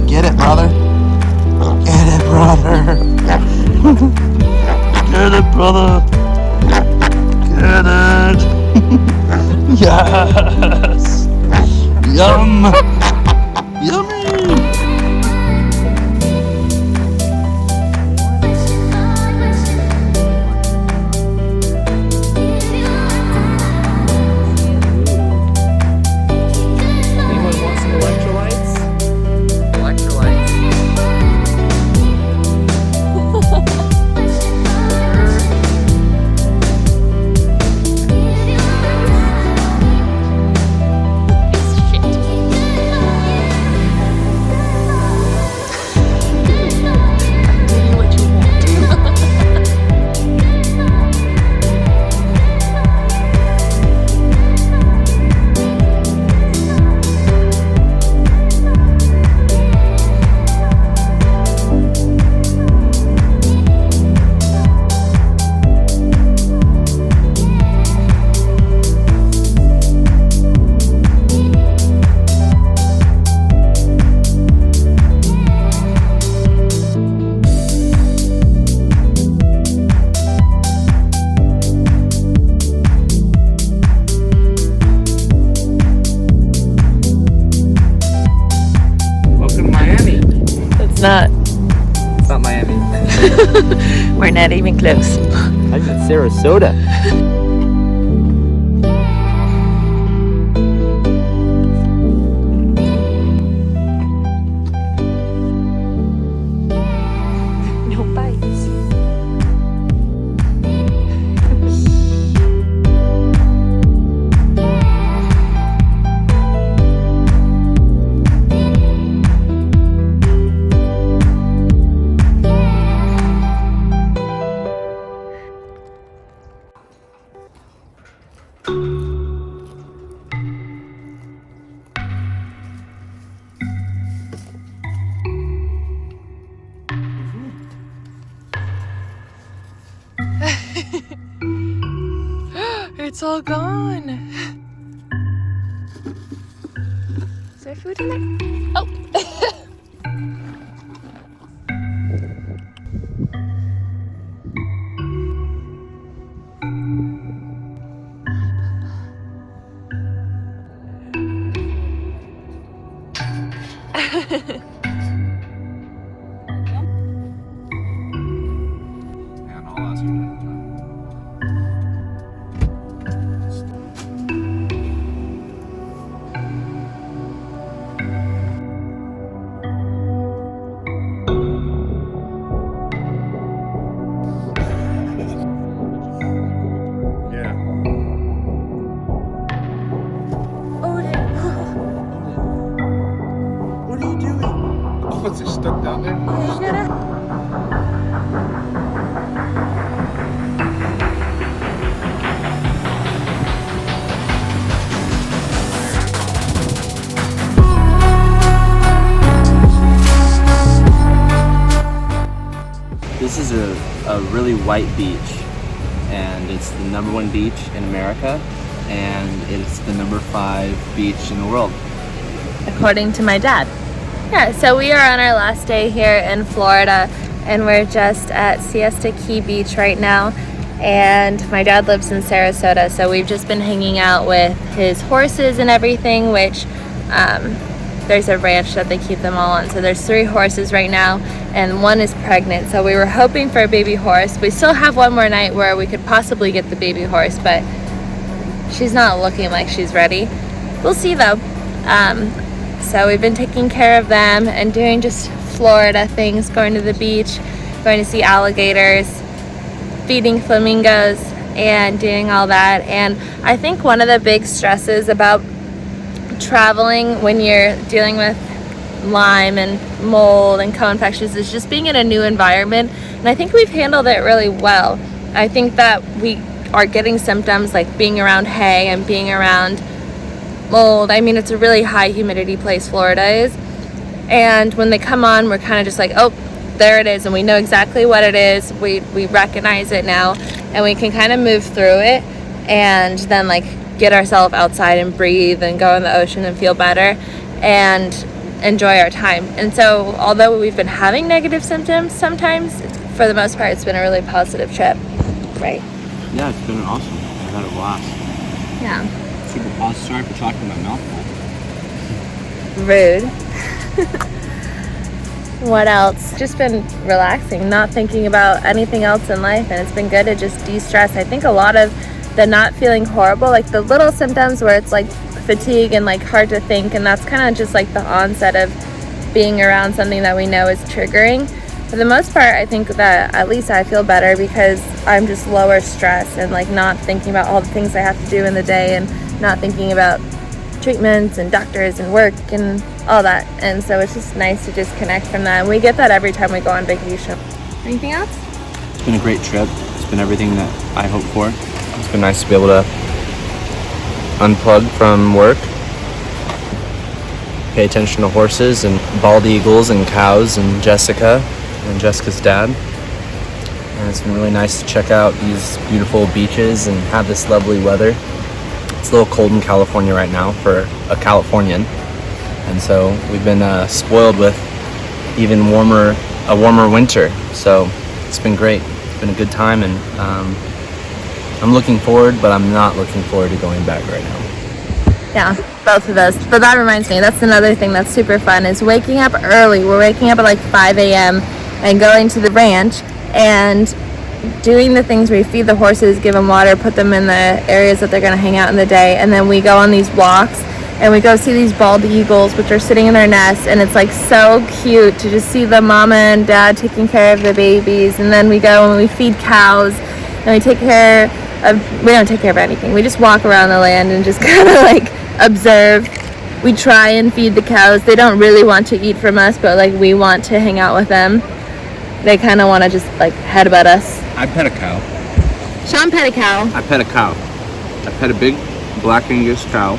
Get it, brother. Get it, brother. Get it, brother. Get it. Yes. Yum. Yummy. It's not Miami. We're not even close. I'm in Sarasota. No bites. It's all gone. Is there food in there? Oh! And I'll ask you that. What are you doing? really white beach, and it's the #1 beach in America, and it's the #5 beach in the world. According to my dad. Yeah, so we are on our last day here in Florida, and we're just at Siesta Key Beach right now. And my dad lives in Sarasota, so we've just been hanging out with his horses and everything, which there's a ranch that they keep them all on. So there's 3 horses right now, and 1 is pregnant. So we were hoping for a baby horse. We still have 1 more night where we could possibly get the baby horse, but she's not looking like she's ready. We'll see though. So we've been taking care of them and doing just Florida things, going to the beach, going to see alligators, feeding flamingos, and doing all that. And I think one of the big stresses about traveling when you're dealing with Lyme and mold and co-infections is just being in a new environment. And I think we've handled it really well. I think that we are getting symptoms like being around hay and being around mold. I mean, it's a really high humidity place, Florida is. And when they come on, we're kind of just like, oh, there it is, and we know exactly what it is. We recognize it now, and we can kind of move through it and then like get ourselves outside and breathe and go in the ocean and feel better and enjoy our time. And so although we've been having negative symptoms sometimes, for the most part it's been a really positive trip, right? Yeah, it's been awesome. I've had a blast. Yeah. Super positive. Sorry for talking my mouth full. Rude. What else? Just been relaxing, not thinking about anything else in life, and it's been good to just de-stress. I think a lot of the not feeling horrible, like the little symptoms where it's like fatigue and like hard to think, and that's kind of just like the onset of being around something that we know is triggering. For the most part, I think that at least I feel better because I'm just lower stress and like not thinking about all the things I have to do in the day and not thinking about treatments and doctors and work and all that. And so it's just nice to disconnect from that, and we get that every time we go on vacation. Anything else? It's been a great trip. It's been everything that I hoped for. It's been nice to be able to unplug from work, pay attention to horses and bald eagles and cows and Jessica and Jessica's dad. And it's been really nice to check out these beautiful beaches and have this lovely weather. It's a little cold in California right now for a Californian, and so we've been spoiled with even a warmer winter. So it's been great. It's been a good time, and I'm looking forward, but I'm not looking forward to going back right now. Yeah, both of those. But that reminds me, that's another thing that's super fun is waking up early. We're waking up at like 5 a.m. and going to the ranch and doing the things where we feed the horses, give them water, put them in the areas that they're going to hang out in the day, and then we go on these walks and we go see these bald eagles which are sitting in their nests, and it's like so cute to just see the mama and dad taking care of the babies. And then we go and we feed cows, and we don't take care of anything. We just walk around the land and just kind of like observe. We try and feed the cows. They don't really want to eat from us, but like we want to hang out with them. They kind of want to just like headbutt us. I pet a cow. Sean pet a cow. I pet a cow. I pet a big black Angus cow.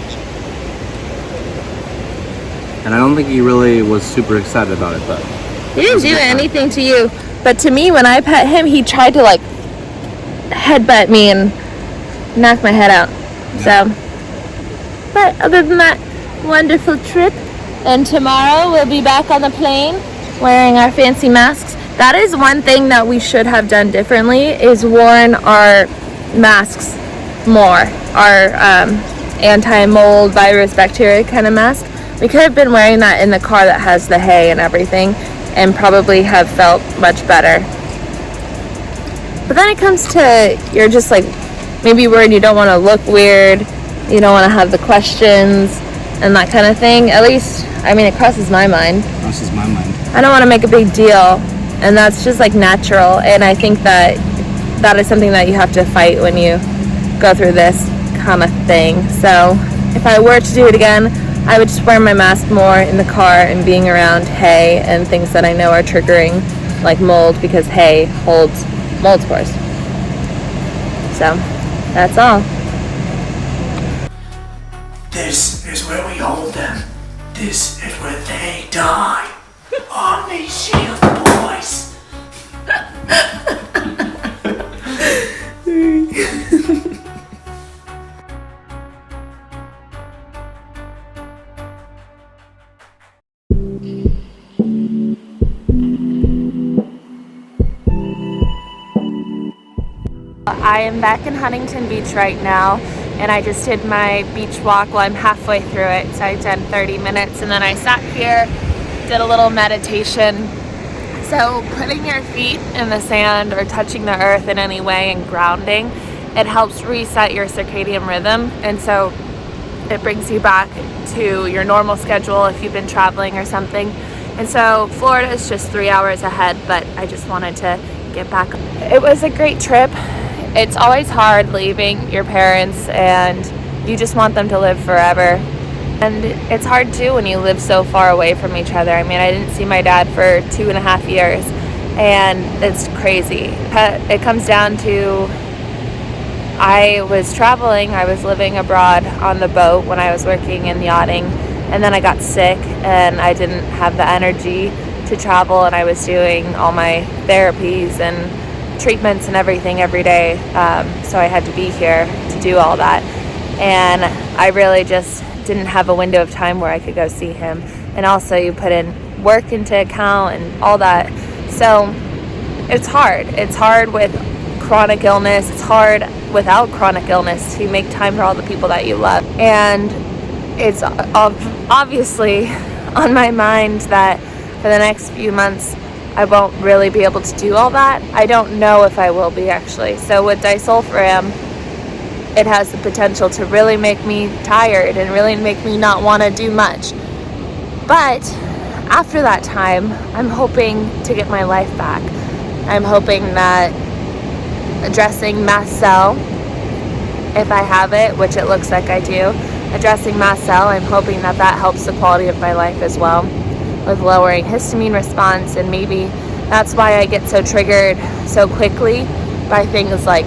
And I don't think he really was super excited about it, but He didn't do anything to you. But to me, when I pet him, he tried to like headbutt me and knock my head out. Yeah. So, but other than that, wonderful trip. And tomorrow we'll be back on the plane wearing our fancy masks. That is one thing that we should have done differently, is worn our masks more. Our anti-mold, virus, bacteria kind of mask. We could have been wearing that in the car that has the hay and everything and probably have felt much better. But then it comes to, you're just like maybe worried you don't want to look weird, you don't want to have the questions and that kind of thing. At least, I mean, it crosses my mind. crosses my mind. I don't want to make a big deal, and that's just like natural. And I think that that is something that you have to fight when you go through this kind of thing. So if I were to do it again, I would just wear my mask more in the car and being around hay and things that I know are triggering, like mold, because hay holds mold spores. So that's all. This is where we hold them. This is where they die. On these shield boys. I am back in Huntington Beach right now, and I just did my beach walk. Well, I'm halfway through it, so I've done 30 minutes, and then I sat here, did a little meditation. So putting your feet in the sand or touching the earth in any way and grounding, it helps reset your circadian rhythm, and so it brings you back to your normal schedule if you've been traveling or something. And so Florida is just 3 hours ahead, but I just wanted to get back. It was a great trip. It's always hard leaving your parents, and you just want them to live forever. And it's hard too when you live so far away from each other. I mean, I didn't see my dad for 2.5 years, and it's crazy. It comes down to, I was traveling, I was living abroad on the boat when I was working in yachting, and then I got sick and I didn't have the energy to travel, and I was doing all my therapies and treatments and everything every day, so I had to be here to do all that. And I really just didn't have a window of time where I could go see him. And also you put in work into account and all that. So it's hard. It's hard with chronic illness. It's hard without chronic illness to make time for all the people that you love. And it's obviously on my mind that for the next few months I won't really be able to do all that. I don't know if I will be, actually. So with disulfiram, it has the potential to really make me tired and really make me not want to do much. But after that time, I'm hoping to get my life back. I'm hoping that addressing mast cell, if I have it, which it looks like I do, addressing mast cell, I'm hoping that that helps the quality of my life as well, with lowering histamine response. And maybe that's why I get so triggered so quickly by things like,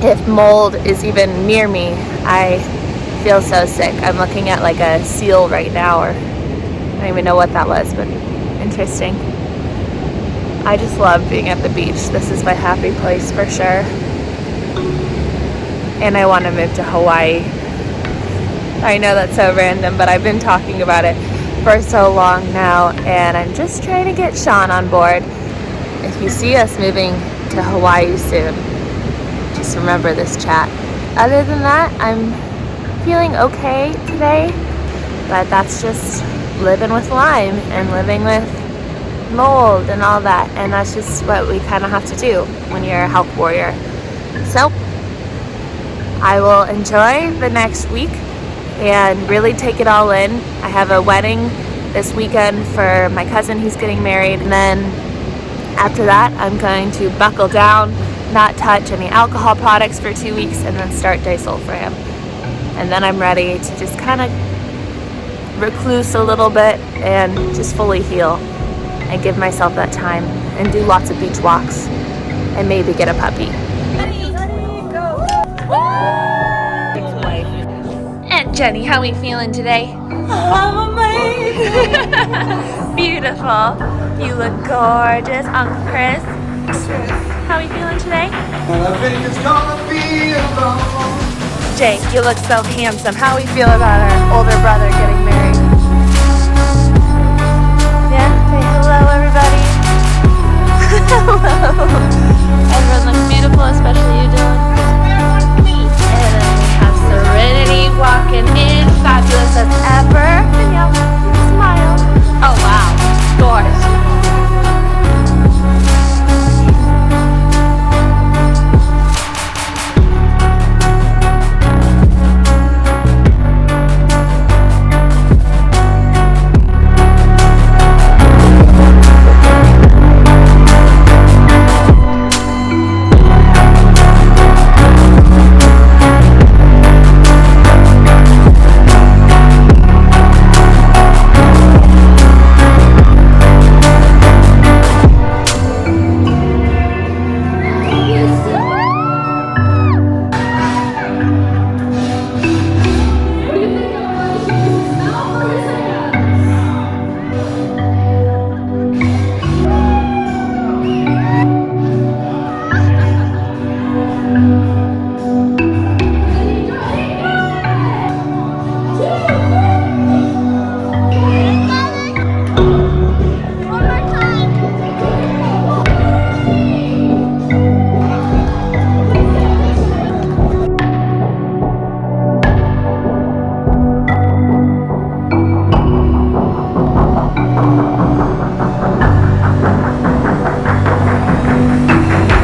if mold is even near me, I feel so sick. I'm looking at like a seal right now, or I don't even know what that was, but interesting. I just love being at the beach. This is my happy place for sure. And I want to move to Hawaii. I know that's so random, but I've been talking about it for so long now, and I'm just trying to get Sean on board. If you see us moving to Hawaii soon, just remember this chat. Other than that, I'm feeling okay today, but that's just living with Lyme and living with mold and all that, and that's just what we kind of have to do when you're a health warrior. So I will enjoy the next week and really take it all in. I have a wedding this weekend for my cousin who's getting married, and then after that I'm going to buckle down, not touch any alcohol products for 2 weeks, and then start disulfiram. And then I'm ready to just kind of recluse a little bit and just fully heal and give myself that time and do lots of beach walks and maybe get a puppy. And Jenny, how are we feeling today? I'm amazing. Beautiful. You look gorgeous. Uncle Chris, how are we feeling today? I think it's gonna be alone. Jake, you look so handsome. How we feel about our older brother getting married? Yeah? Say hello, everybody. Hello. Everyone looks beautiful, especially you, Dylan.